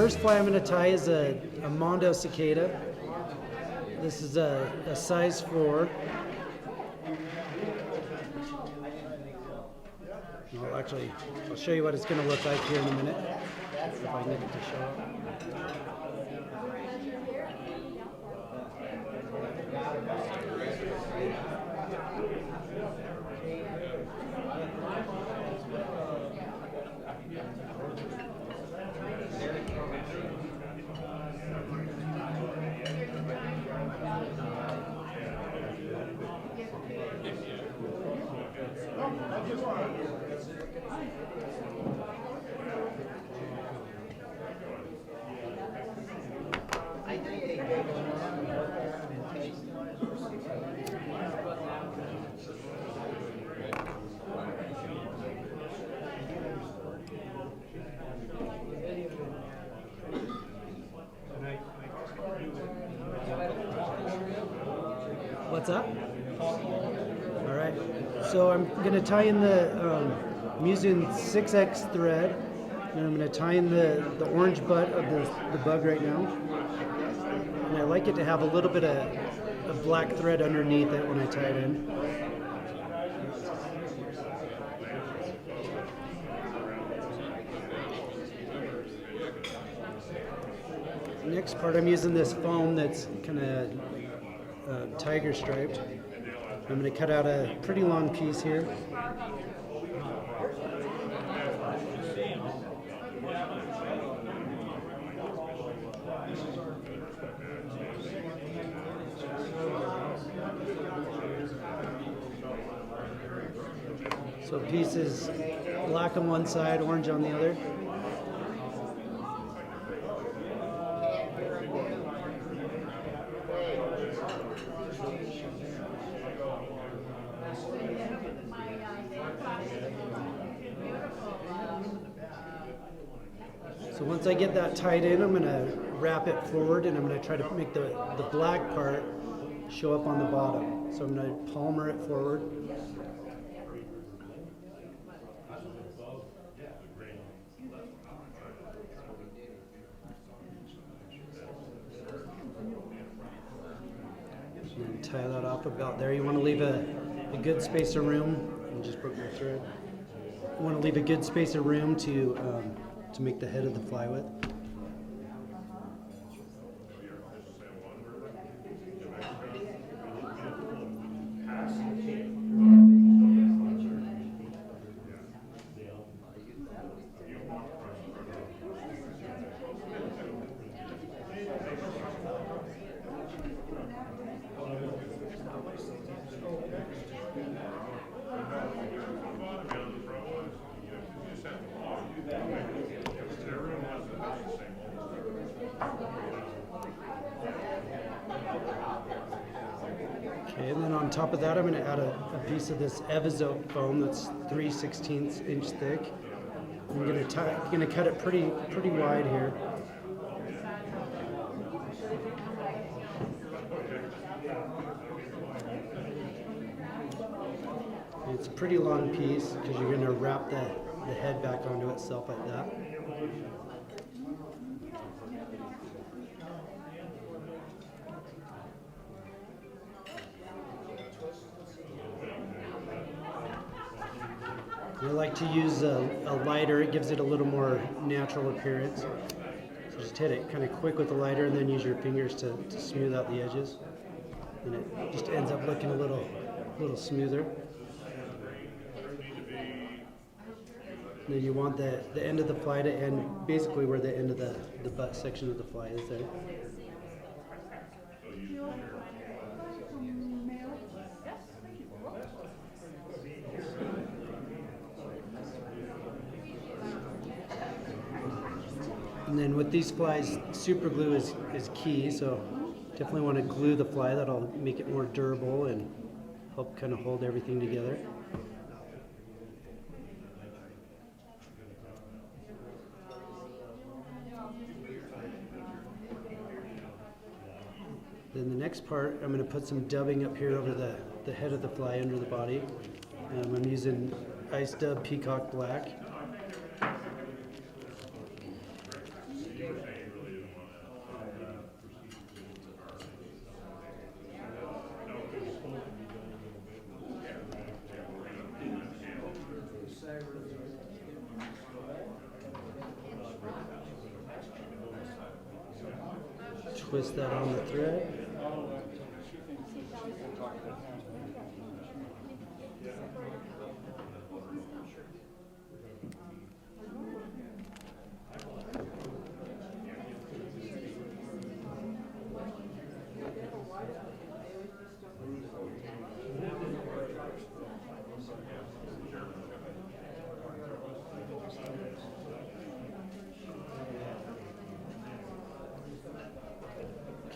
first fly I'm going to tie is a Mongo Cicada. This is a size 4. Well, actually, I'll show you what it's going to look like here in a minute. If I can get it to show up. What's up? All right, so I'm going to tie in I'm using 6X thread, and I'm going to tie in the orange butt of the bug right now. And I like it to have a little bit of black thread underneath it when I tie it in. Next part, I'm using this foam that's kind of tiger striped. I'm going to cut out a pretty long piece here. So a piece is black on one side, orange on the other. So once I get that tied in, I'm going to wrap it forward, and I'm going to try to make the black part show up on the bottom. So I'm going to palmer it forward. And tie that off about there. You want to leave a good space of room. I just broke my thread. You want to leave a good space of room to make the head of the fly with. Okay, and then on top of that, I'm going to add a piece of this Evizote foam that's 3/16 inch thick. I'm going to cut it pretty wide here. And it's a pretty long piece because you're going to wrap the head back onto itself like that. I like to use a lighter. It gives it a little more natural appearance. So just hit it kind of quick with the lighter, and then use your fingers to smooth out the edges. And it just ends up looking a little smoother. And then you want the end of the fly to end basically where the end of the butt section of the fly is there. And then with these flies, super glue is key, so definitely want to glue the fly. That'll make it more durable and help kind of hold everything together. Then the next part, I'm going to put some dubbing up here over the head of the fly under the body. I'm using Ice Dub Peacock Black. twist that on the thread.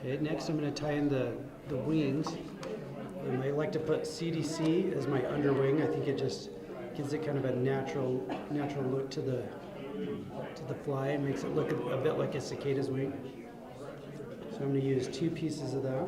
Okay, next I'm going to tie in the wings. I like to put CDC as my underwing. I think it just gives it kind of a natural look to the fly and makes it look a bit like a cicada's wing. So I'm going to use 2 pieces of that.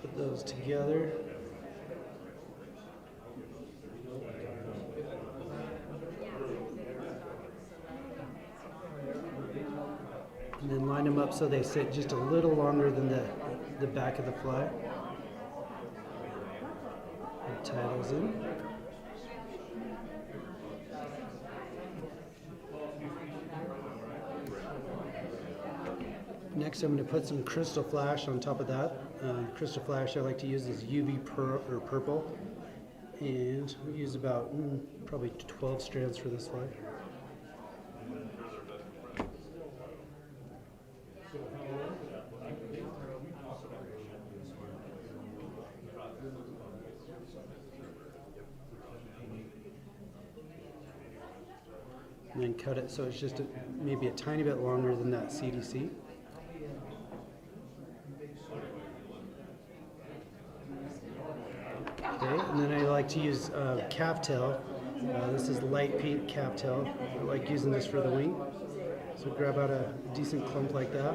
Put those together. And then line them up so they sit just a little longer than the back of the fly. And tie those in. Next I'm going to put some crystal flash on top of that. Crystal flash I like to use is UV purple. And we use about probably 12 strands for this fly. And then cut it so it's just maybe a tiny bit longer than that CDC. Okay, and then I like to use calf tail. This is light pink calf tail. I like using this for the wing. So grab out a decent clump like that.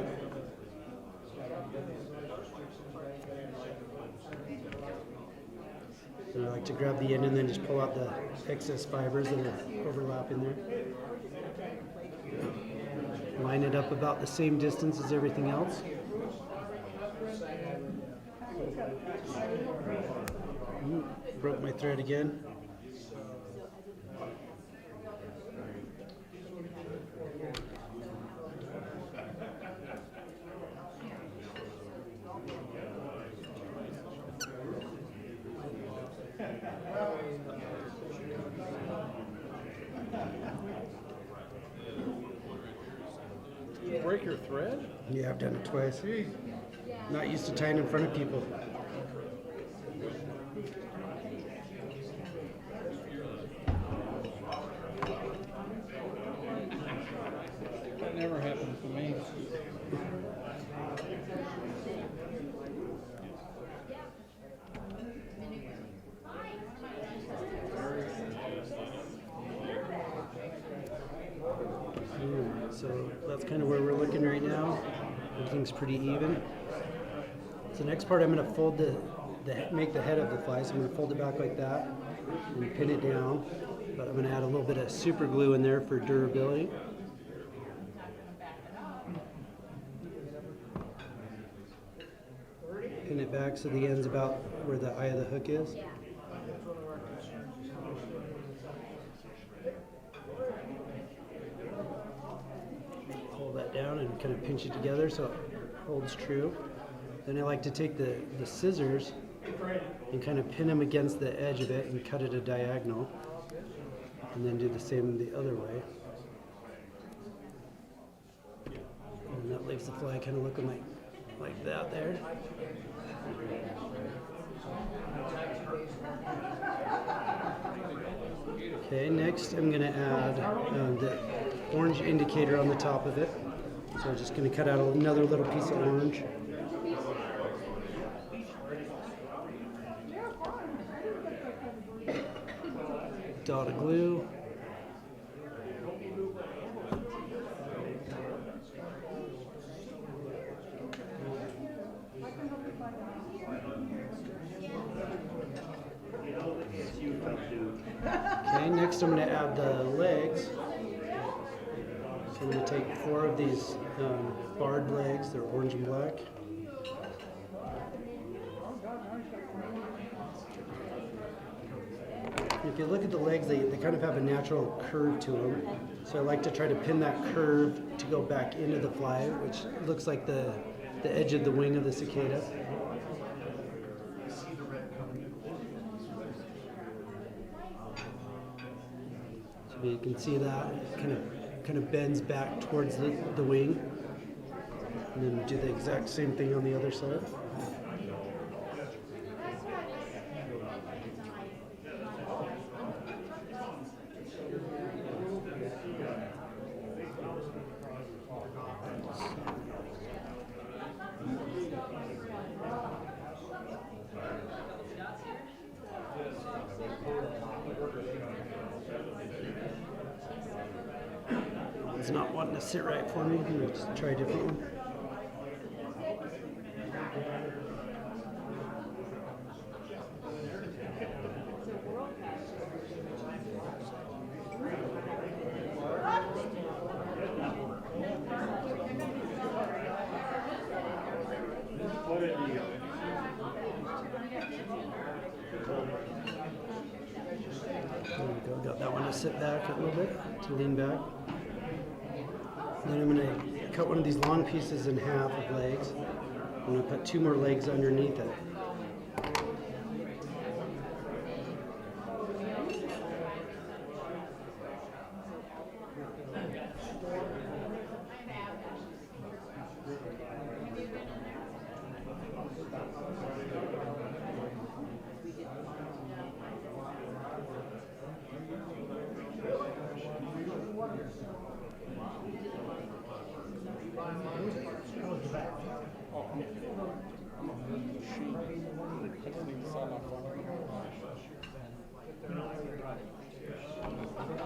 And I like to grab the end and then just pull out the excess fibers that are overlapping there. Line it up about the same distance as everything else. Broke my thread again. Break your thread? Yeah, I've done it twice. Not used to tying in front of people. That never happened to me. So that's kind of where we're looking right now. Everything's pretty even. So next part I'm going to fold make the head of the fly. So I'm going to fold it back like that and pin it down. But I'm going to add a little bit of super glue in there for durability. Pin it back so the end's about where the eye of the hook is. Pull that down and kind of pinch it together so it holds true. Then I like to take the scissors and kind of pin them against the edge of it and cut it a diagonal. And then do the same the other way. And that leaves the fly kind of looking like that there. Okay, next I'm going to add the orange indicator on the top of it. So I'm just going to cut out another little piece of orange. Dot of glue. Okay, next I'm going to add the legs. So I'm going to take 4 of these barred legs. They're orange and black. If you look at the legs, they kind of have a natural curve to them. So I like to try to pin that curve to go back into the fly, which looks like the edge of the wing of the cicada. So you can see that kind of bends back towards the wing. And then do the exact same thing on the other side. It's not wanting to sit right for me. I'm going to just try a different one. There we go. Got that one to sit back a little bit, to lean back. Then I'm going to cut one of these long pieces in half of legs. I'm going to put 2 more legs underneath it.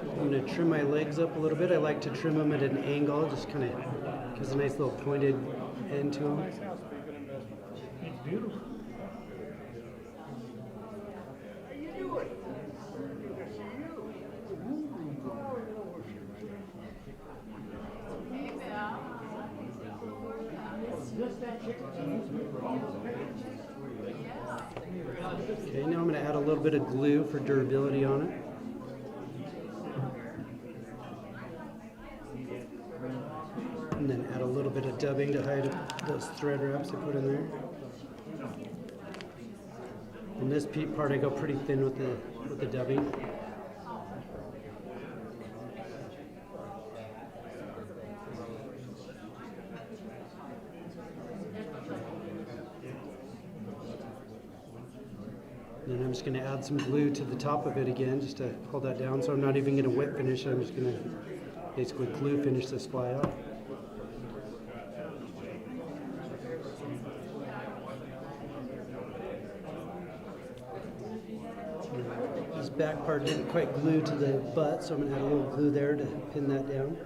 I'm going to trim my legs up a little bit. I like to trim them at an angle, just kind of gives a nice little pointed end to them. It's beautiful. Okay, now I'm going to add a little bit of glue for durability on it. And then add a little bit of dubbing to hide those thread wraps I put in there. And this part I go pretty thin with the dubbing. And I'm just going to add some glue to the top of it again, just to hold that down. So I'm not even going to wet finish it. I'm just going to basically glue finish this fly off. This back part didn't quite glue to the butt, so I'm going to add a little glue there to pin that down.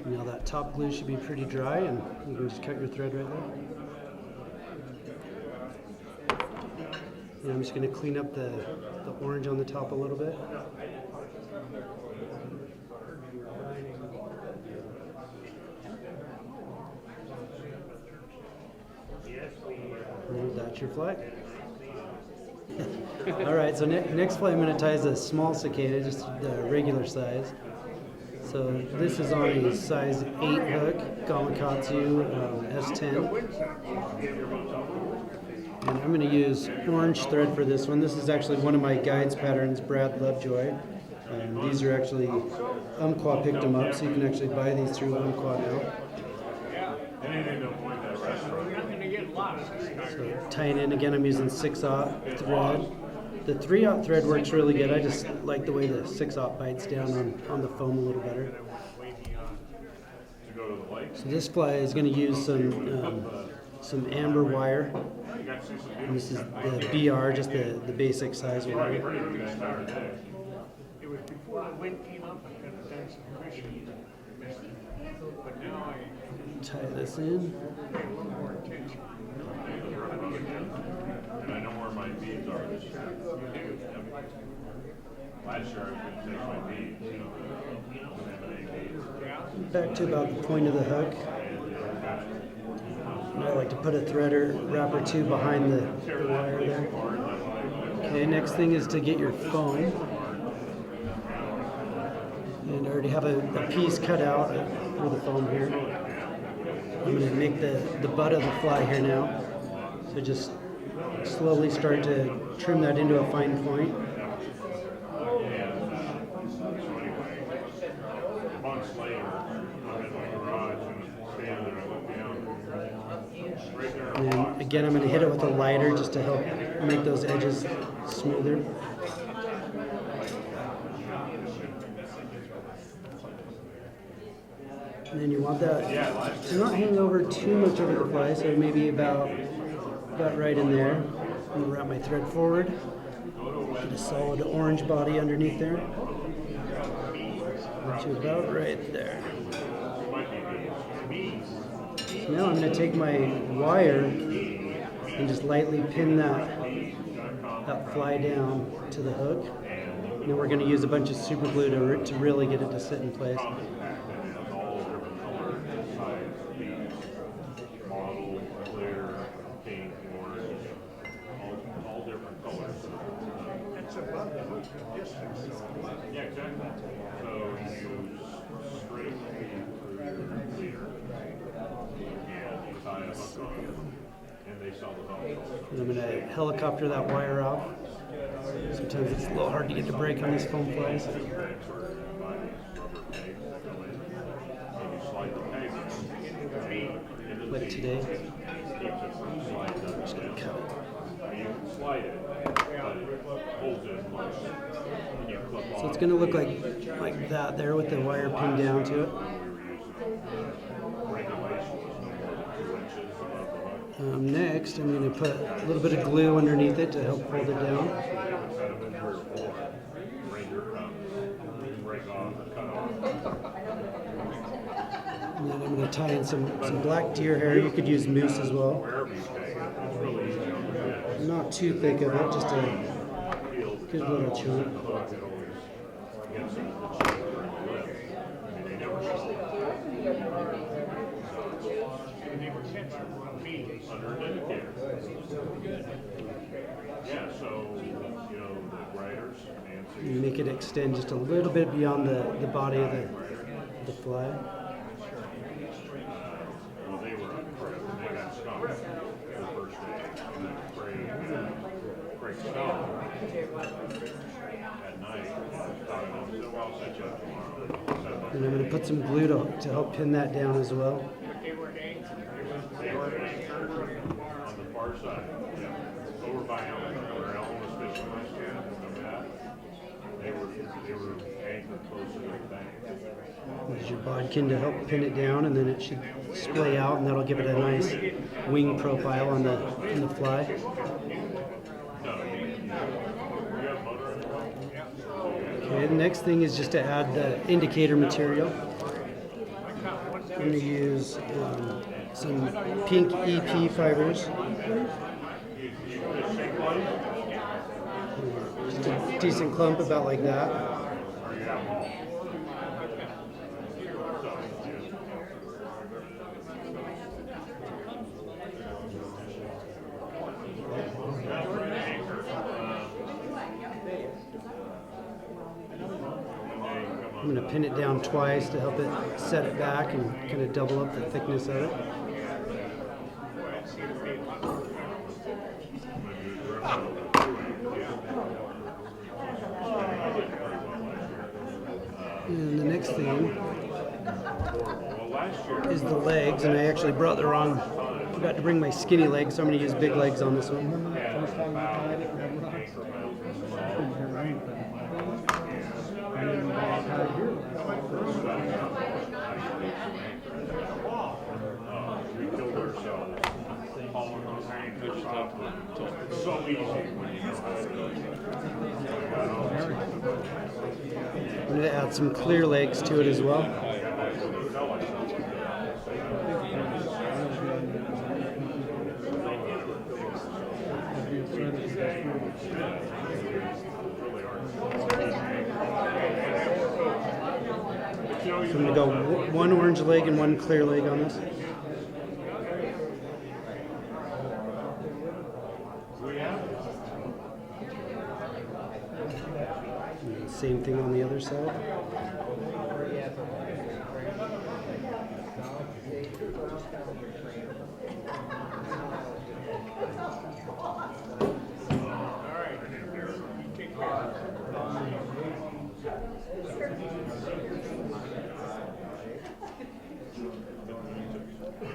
Now that top glue should be pretty dry, and you can just cut your thread right there. And I'm just going to clean up the orange on the top a little bit. And that's your fly. All right, so next fly I'm going to tie is a small cicada, just the regular size. So this is on a size 8 hook, Gamakatsu S10. And I'm going to use orange thread for this one. This is actually one of my guides patterns, Brad Lovejoy. These are actually, Umpqua picked them up, so you can actually buy these through Umpqua now. So tying in again, I'm using 6/0 thread. The 3/0 thread works really good. I just like the way the 6/0 bites down on the foam a little better. So this fly is going to use some amber wire. And this is the BR, just the basic size wire. It was before the wind came up and done some fishing. Tie this in. And I know where my beads are this year. Last year I was going to take my beads, beads. Back to about the point of the hook. And I like to put a thread or wrap or two behind the wire there. Okay, next thing is to get your foam. And I already have a piece cut out for the foam here. I'm going to make the butt of the fly here now. So just slowly start to trim that into a fine point. Months later, I'm in my garage and standing there, I look down. Right there. And again, I'm going to hit it with a lighter just to help make those edges smoother. And then you want that to not hang over too much over the fly, so maybe about right in there. I'm going to wrap my thread forward, get a solid orange body underneath there. To about right there. So now I'm going to take my wire and just lightly pin that fly down to the hook. And then we're going to use a bunch of super glue to really get it to sit in place. Model, clear, pink, orange, all different colors. It's above the hook distance. Yeah, exactly. So you use straight clear, and you tie a hook on it, and they sell the hook. And I'm going to helicopter that wire off. Sometimes it's a little hard to get the break on these foam flies. Like today. I'm just going to cut it. You can slide it, but it holds it in place. And you clip So off. it's going to look like that there with the wire pinned down to it. Next, I'm going to put a little bit of glue underneath it to help hold it down. And then I'm going to tie in some black deer hair. You could use moose as well. Not too thick of it, just a good little chunk. Under an indicator. Yeah, so, you know, the writers, Nancy. You make it extend just a little bit beyond the body of the fly. Well, they were on trip, and they got stung the first day. And then Craig stung at night. And thought, well, I'll set you up tomorrow. And I'm going to put some glue to help pin that down as well. They were anchored on the far side. Yeah. Over by Elm, where Elm was fishing last year. Remember that? They were anchored close to the bank. Use your bodkin to help pin it down, and then it should splay out, and that'll give it a nice wing profile on the fly. Okay, the next thing is just to add the indicator material. I'm going to use some pink EP fibers. Just a decent clump about like that. I'm going to pin it down twice to help it set it back and kind of double up the thickness of it. And the next thing is the legs, and I actually brought the wrong, forgot to bring my skinny legs, so I'm going to use big legs on this one. We killed ourselves hauling those anchors off. It's so easy when you know how to do it. I'm going to add some clear legs to it as well. I'm going to go one orange leg and one clear leg on this. And same thing on the other side.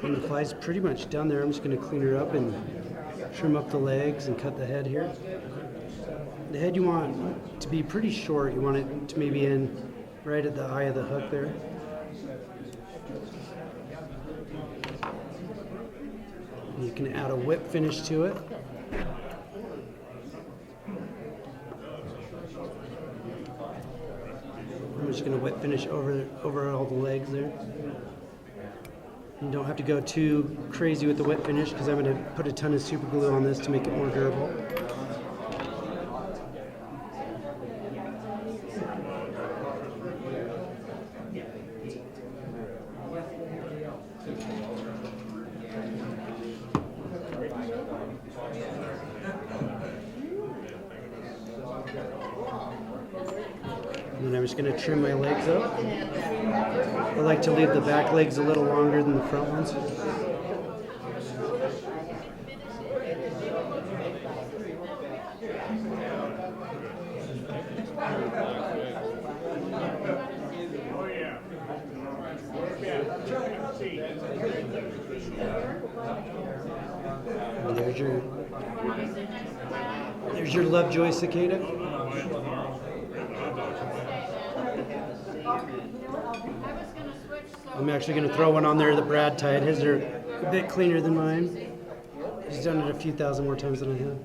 And the fly's pretty much done there. I'm just going to clean her up and trim up the legs and cut the head here. The head you want to be pretty short. You want it to maybe end right at the eye of the hook there. And you can add a whip finish to it. I'm just going to whip finish over all the legs there. You don't have to go too crazy with the whip finish because I'm going to put a ton of super glue on this to make it more durable. And then I'm just going to trim my legs up. I like to leave the back legs a little longer than the front ones. And there's your Lovejoy Cicada. I'm actually going to throw one on there that Brad tied. His are a bit cleaner than mine. He's done it a few thousand more times than I have.